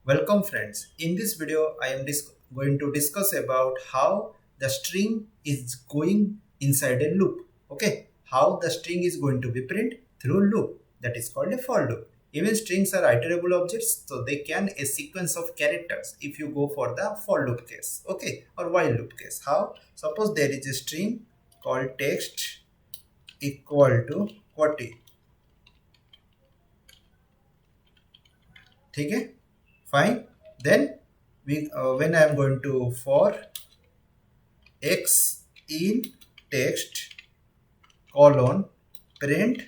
Welcome friends. In this video, I am going to discuss about how the string is going inside a loop. Okay, how the string is going to be print through loop. That is called a for loop. Even strings are iterable objects, so they can a sequence of characters if you go for the for loop case. Okay, or while loop case. How? Suppose there is a string called text equal to 40. Okay, fine. Then when I am going to for x in text colon print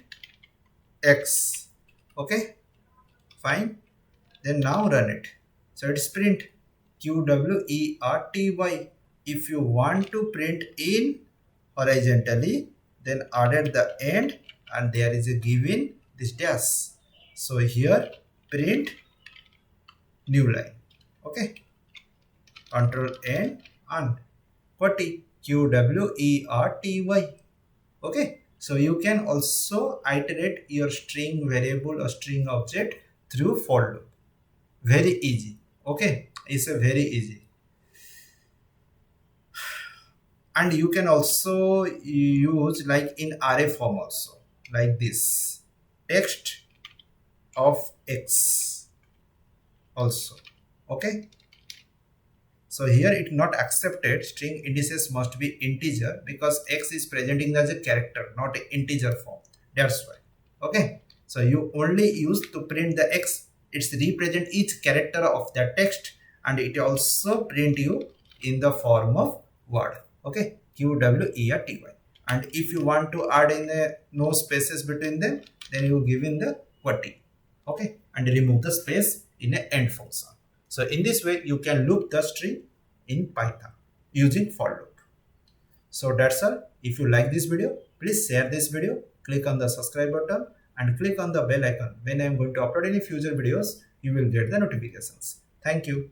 x. Okay, fine. Then now run it. So it's print QWERTY. If you want to print in horizontally, then add at the end and there is a given this dash. So here print new line. Okay, control N and QWERTY. Okay, so you can also iterate your string variable or string object through for loop. Very easy. Okay, it's a very easy. And you can also use like in array form also, like this text of x also. Okay, so here it not accepted. String indices must be integer because x is presenting as a character, not an integer form. That's why. Okay, so you only use to print the x. It's represent each character of the text, and it also print you in the form of word. Okay, QWERTY. And if you want to add in no spaces between them, then you give in the QWERTY. Okay, and remove the space in an end function. So in this way, you can loop the string in Python using for loop. So that's all. If you like this video, please share this video, click on the subscribe button and click on the bell icon. When I am going to upload any future videos, you will get the notifications. Thank you.